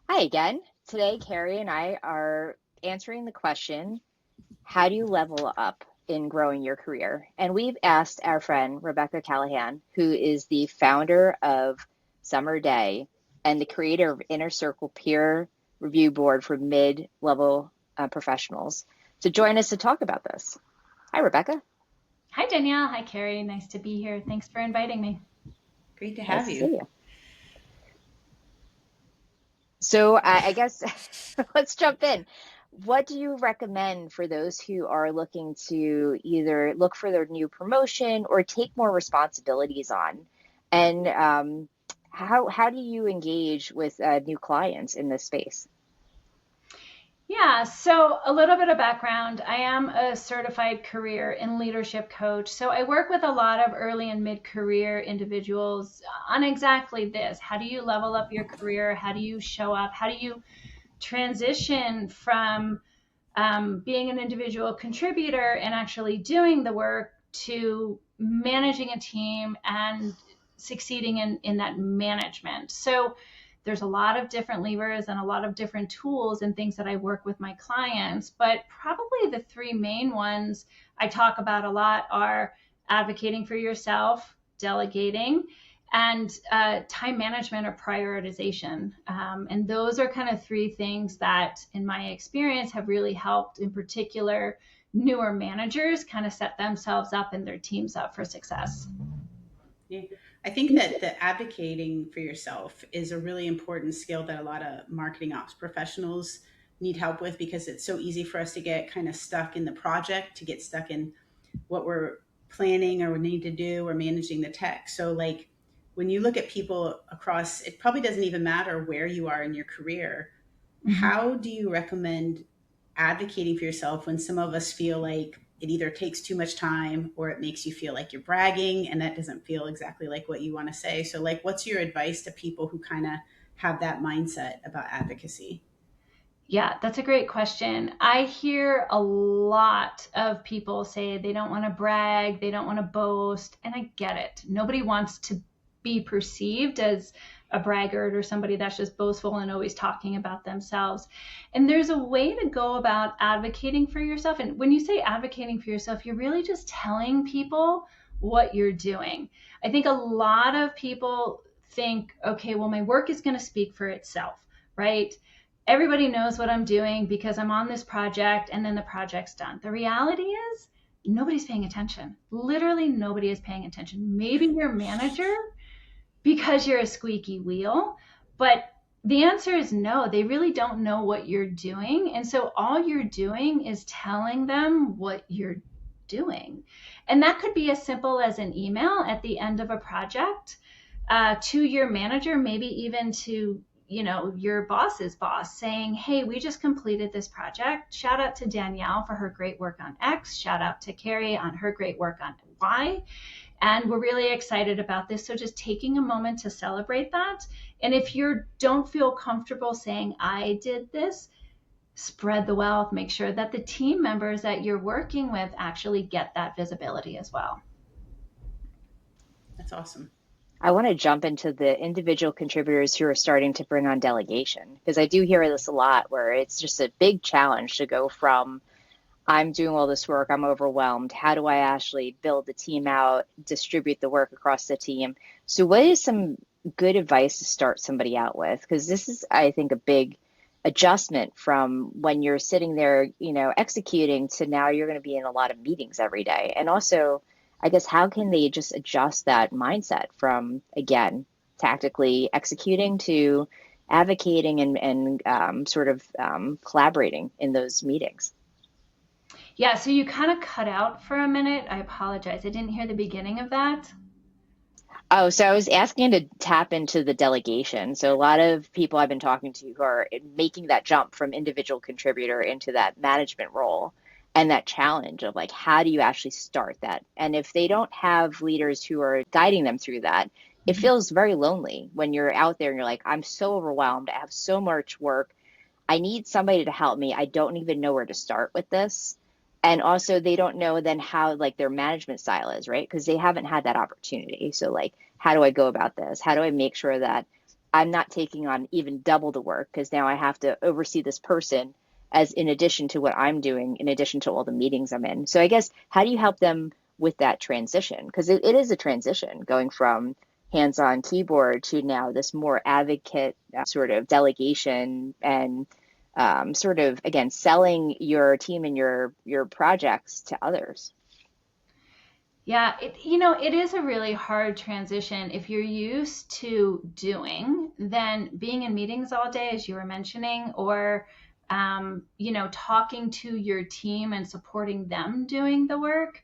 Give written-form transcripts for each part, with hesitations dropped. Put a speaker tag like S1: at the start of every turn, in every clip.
S1: Hi again. Today, Carey and I are answering the question, how do you level up in growing your career? And we've asked our friend, Rebecca Callahan, who is the founder of Summer Day and the creator of Inner Circle Peer Review Board for mid-level professionals, to join us to talk about this. Hi, Rebecca.
S2: Hi, Danielle. Hi, Carey. Nice to be here. Thanks for inviting me.
S3: Great to
S1: Nice
S3: have
S1: to see
S3: you.
S1: you. So I guess let's jump in. What do you recommend for those who are looking to either look for their new promotion or take more responsibilities on? And how do you engage with new clients in this space?
S2: Yeah, so a little bit of background. I am a certified career and leadership coach. So I work with a lot of early and mid career individuals on exactly this. How do you level up your career? How do you show up? How do you transition from being an individual contributor and actually doing the work to managing a team and succeeding in that management? So there's a lot of different levers and a lot of different tools and things that I work with my clients, but probably the three main ones I talk about a lot are advocating for yourself, delegating, and time management or prioritization. And those are kind of three things that, in my experience, have really helped, in particular, newer managers kind of set themselves up and their teams up for success.
S3: Yeah. I think that the advocating for yourself is a really important skill that a lot of marketing ops professionals need help with because it's so easy for us to get kind of stuck in the project, to get stuck in what we're planning or we need to do or managing the tech. So, like, when you look at people across, it probably doesn't even matter where you are in your career.
S2: Mm-hmm.
S3: How do you recommend advocating for yourself when some of us feel like it either takes too much time or it makes you feel like you're bragging and that doesn't feel exactly like what you want to say? So, like, what's your advice to people who kind of have that mindset about advocacy?
S2: Yeah, that's a great question. I hear a lot of people say they don't want to brag, they don't want to boast, and I get it. Nobody wants to be perceived as a braggart or somebody that's just boastful and always talking about themselves. And there's a way to go about advocating for yourself. And when you say advocating for yourself, you're really just telling people what you're doing. I think a lot of people think, okay, well, my work is going to speak for itself, right? Everybody knows what I'm doing because I'm on this project and then the project's done. The reality is nobody's paying attention. Literally nobody is paying attention. Maybe your manager because you're a squeaky wheel, but the answer is no. They really don't know what you're doing. And so all you're doing is telling them what you're doing. And that could be as simple as an email at the end of a project to your manager, maybe even to your boss's boss, saying, hey, we just completed this project. Shout out to Danielle for her great work on X. Shout out to Carey on her great work on Y. And we're really excited about this. So just taking a moment to celebrate that. And if you don't feel comfortable saying, I did this, spread the wealth, make sure that the team members that you're working with actually get that visibility as well.
S3: That's awesome.
S1: I want to jump into the individual contributors who are starting to bring on delegation because I do hear this a lot where it's just a big challenge to go from I'm doing all this work, I'm overwhelmed. How do I actually build the team out, distribute the work across the team? So, what is some good advice to start somebody out with? Because this is, I think, a big adjustment from when you're sitting there, executing to now you're going to be in a lot of meetings every day. And also, I guess, how can they just adjust that mindset from, again, tactically executing to advocating and sort of collaborating in those meetings?
S2: Yeah, so you kind of cut out for a minute. I apologize. I didn't hear the beginning of that.
S1: Oh, so I was asking to tap into the delegation. So a lot of people I've been talking to who are making that jump from individual contributor into that management role and that challenge of like, how do you actually start that? And if they don't have leaders who are guiding them through that, it feels very lonely when you're out there and you're like, I'm so overwhelmed. I have so much work. I need somebody to help me. I don't even know where to start with this. And also they don't know then how like their management style is, right? Because they haven't had that opportunity. So like, how do I go about this? How do I make sure that I'm not taking on even double the work because now I have to oversee this person as in addition to what I'm doing, in addition to all the meetings I'm in. So I guess, how do you help them with that transition? Because it is a transition going from hands-on keyboard to now this more advocate sort of delegation and sort of, again, selling your team and your projects to others.
S2: Yeah, it is a really hard transition. If you're used to doing, then being in meetings all day, as you were mentioning, or talking to your team and supporting them doing the work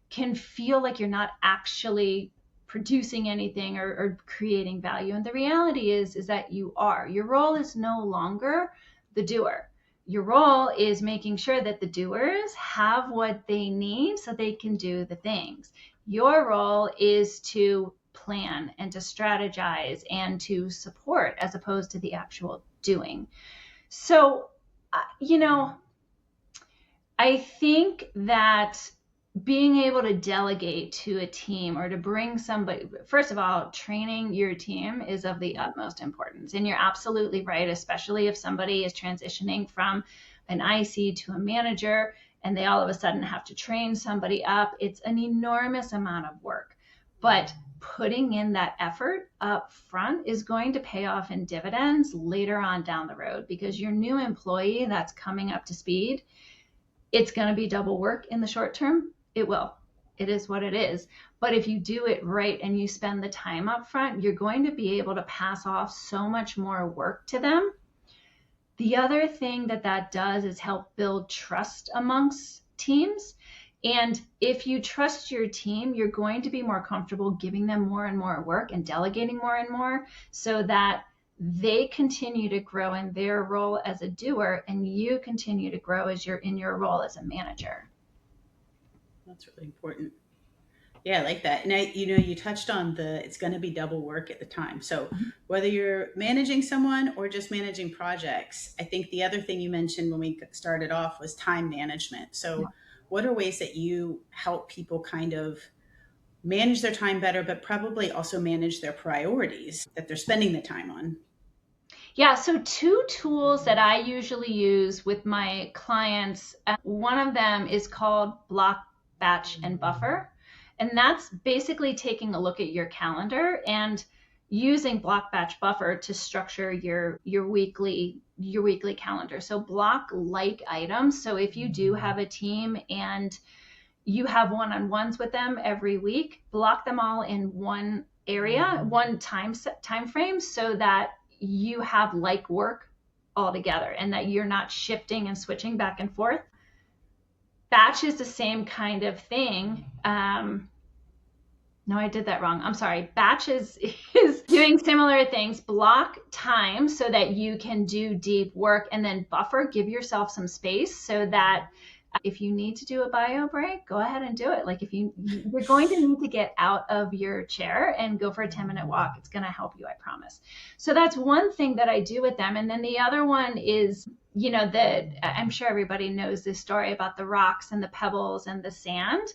S2: can feel like you're not actually producing anything or creating value. And the reality is that you are. Your role is no longer the doer. Your role is making sure that the doers have what they need so they can do the things. Your role is to plan and to strategize and to support as opposed to the actual doing. So, I think that being able to delegate to a team or to bring somebody, first of all, training your team is of the utmost importance. And you're absolutely right, especially if somebody is transitioning from an IC to a manager and they all of a sudden have to train somebody up. It's an enormous amount of work. But putting in that effort up front is going to pay off in dividends later on down the road, because your new employee that's coming up to speed, it's going to be double work in the short term. It will. It is what it is. But if you do it right and you spend the time up front, you're going to be able to pass off so much more work to them. The other thing that does is help build trust amongst teams. And if you trust your team, you're going to be more comfortable giving them more and more work and delegating more and more, so that they continue to grow in their role as a doer and you continue to grow as you're in your role as a manager.
S3: That's really important. Yeah, I like that. And you touched on it's going to be double work at the time. So whether you're managing someone or just managing projects, I think the other thing you mentioned when we started off was time management. So what are ways that you help people kind of manage their time better, but probably also manage their priorities that they're spending the time on?
S2: Yeah, so two tools that I usually use with my clients, one of them is called Block, Batch, and Buffer. And that's basically taking a look at your calendar and using Block, Batch, Buffer to structure your weekly calendar. So block like items. So if you do have a team and you have one-on-ones with them every week, block them all in one area, one time frame, so that you have like work all together and that you're not shifting and switching back and forth. Batch is the same kind of thing. No, I did that wrong. I'm sorry. Batch is doing similar things. Block time so that you can do deep work, and then buffer, give yourself some space so that if you need to do a bio break, go ahead and do it. Like if you're going to need to get out of your chair and go for a 10-minute walk, it's going to help you, I promise. So that's one thing that I do with them. And then the other one is, I'm sure everybody knows this story about the rocks and the pebbles and the sand.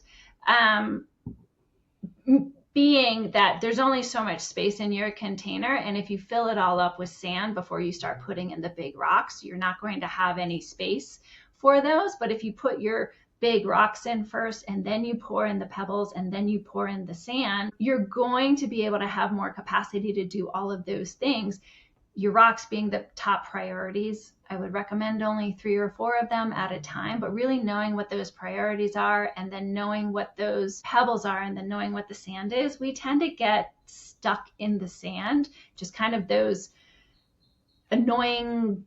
S2: Being that there's only so much space in your container, and if you fill it all up with sand before you start putting in the big rocks, you're not going to have any space for those. But if you put your big rocks in first and then you pour in the pebbles and then you pour in the sand, you're going to be able to have more capacity to do all of those things. Your rocks being the top priorities, I would recommend only 3 or 4 of them at a time, but really knowing what those priorities are and then knowing what those pebbles are and then knowing what the sand is. We tend to get stuck in the sand, just kind of those annoying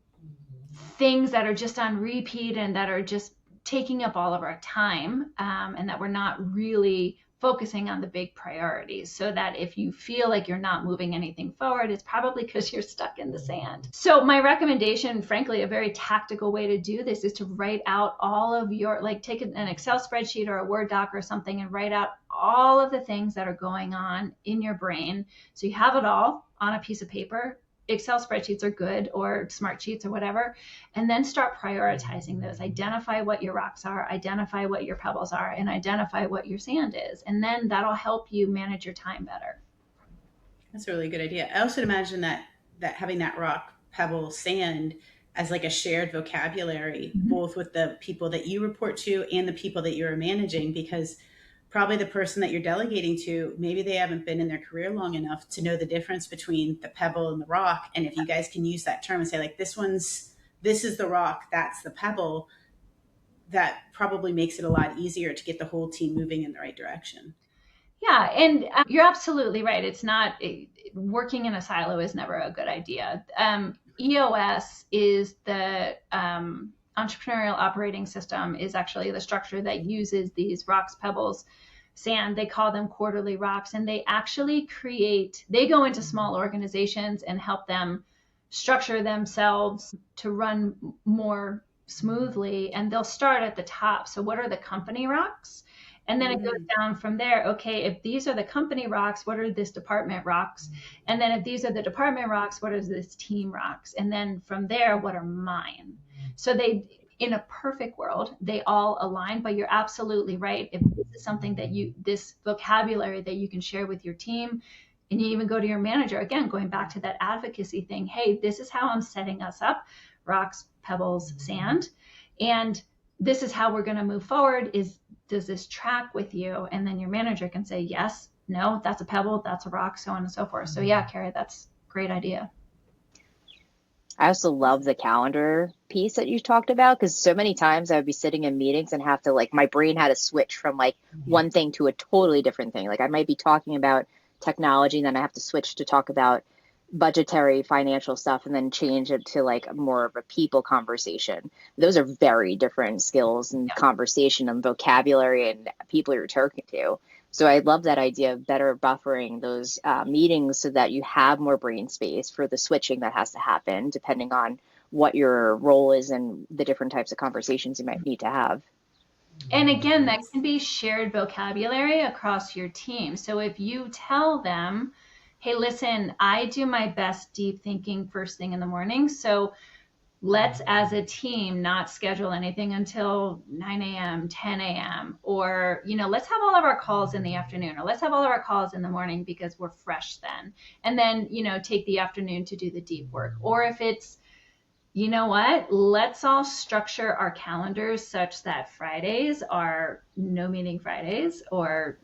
S2: things that are just on repeat and that are just taking up all of our time, and that we're not really focusing on the big priorities. So that if you feel like you're not moving anything forward, it's probably because you're stuck in the sand. So my recommendation, frankly, a very tactical way to do this is to write out all of your, take an Excel spreadsheet or a Word doc or something and write out all of the things that are going on in your brain. So you have it all on a piece of paper. Excel spreadsheets are good, or smart sheets or whatever, and then start prioritizing those. Identify what your rocks are, identify what your pebbles are, and identify what your sand is. And then that'll help you manage your time better.
S3: That's a really good idea. I also imagine that that having that rock, pebble, sand as like a shared vocabulary,
S2: Mhm.
S3: both with the people that you report to and the people that you're managing, because probably the person that you're delegating to, maybe they haven't been in their career long enough to know the difference between the pebble and the rock. And if you guys can use that term and say, like, this is the rock, that's the pebble, that probably makes it a lot easier to get the whole team moving in the right direction.
S2: Yeah, and you're absolutely right. It's not working in a silo is never a good idea. EOS is the entrepreneurial operating system, is actually the structure that uses these rocks, pebbles, sand. They call them quarterly rocks, and they actually they go into small organizations and help them structure themselves to run more smoothly. And they'll start at the top. So, what are the company rocks? And then it goes
S3: Mm.
S2: down from there. Okay, if these are the company rocks, what are this department rocks? And then if these are the department rocks, what is this team rocks? And then from there, what are mine? So in a perfect world, they all align, but you're absolutely right. If this is something this vocabulary that you can share with your team, and you even go to your manager, again, going back to that advocacy thing, hey, this is how I'm setting us up, rocks, pebbles, sand. And this is how we're going to move forward. Does this track with you? And then your manager can say, yes, no, that's a pebble, that's a rock, so on and so forth. So yeah, Carey, that's a great idea.
S1: I also love the calendar piece that you talked about because so many times I would be sitting in meetings and have to like my brain had to switch from like one thing to a totally different thing. Like I might be talking about technology and then I have to switch to talk about budgetary financial stuff and then change it to like more of a people conversation. Those are very different skills and conversation and vocabulary and people you're talking to. So I love that idea of better buffering those meetings so that you have more brain space for the switching that has to happen depending on what your role is and the different types of conversations you might need to have.
S2: And again, that
S3: Yes.
S2: can be shared vocabulary across your team. So if you tell them, hey, listen, I do my best deep thinking first thing in the morning. So let's, as a team, not schedule anything until 9 a.m., 10 a.m., or, let's have all of our calls in the afternoon, or let's have all of our calls in the morning because we're fresh then. And then, take the afternoon to do the deep work. Or if it's, you know what? Let's all structure our calendars such that Fridays are no meeting Fridays, or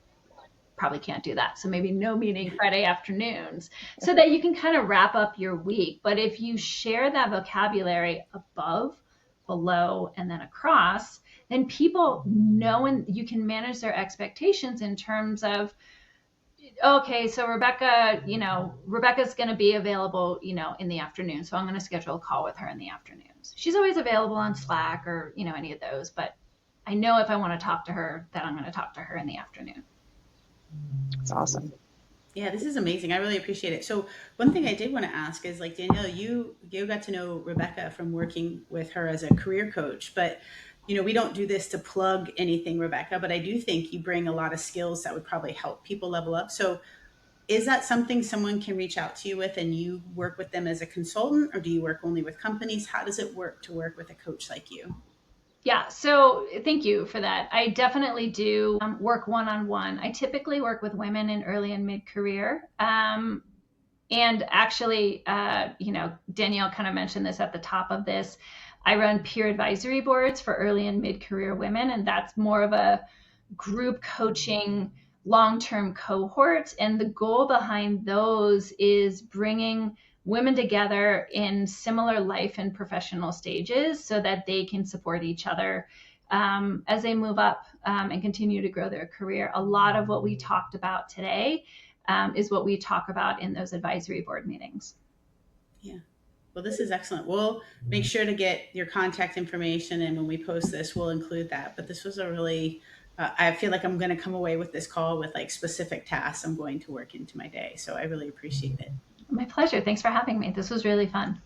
S2: probably can't do that. So maybe no meeting Friday afternoons so that you can kind of wrap up your week. But if you share that vocabulary above, below, and then across, then people know and you can manage their expectations in terms of, okay, so Rebecca's going to be available, in the afternoon. So I'm going to schedule a call with her in the afternoons. She's always available on Slack or, any of those, but I know if I want to talk to her that I'm going to talk to her in the afternoon.
S1: It's awesome.
S3: Yeah, this is amazing. I really appreciate it. So one thing I did want to ask is, like, Danielle, you got to know Rebecca from working with her as a career coach, but we don't do this to plug anything, Rebecca, but I do think you bring a lot of skills that would probably help people level up. So is that something someone can reach out to you with and you work with them as a consultant, or do you work only with companies? How does it work to work with a coach like you?
S2: Yeah, so thank you for that. I definitely do work one on one. I typically work with women in early and mid career. And actually, Danielle kind of mentioned this at the top of this. I run peer advisory boards for early and mid career women, and that's more of a group coaching long-term cohort. And the goal behind those is bringing women together in similar life and professional stages so that they can support each other as they move up and continue to grow their career. A lot of what we talked about today is what we talk about in those advisory board meetings.
S3: Yeah. Well, this is excellent. We'll make sure to get your contact information, and when we post this, we'll include that. But this was a really, I feel like I'm going to come away with this call with like specific tasks I'm going to work into my day. So I really appreciate it.
S2: My pleasure. Thanks for having me. This was really fun.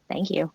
S1: Thank you.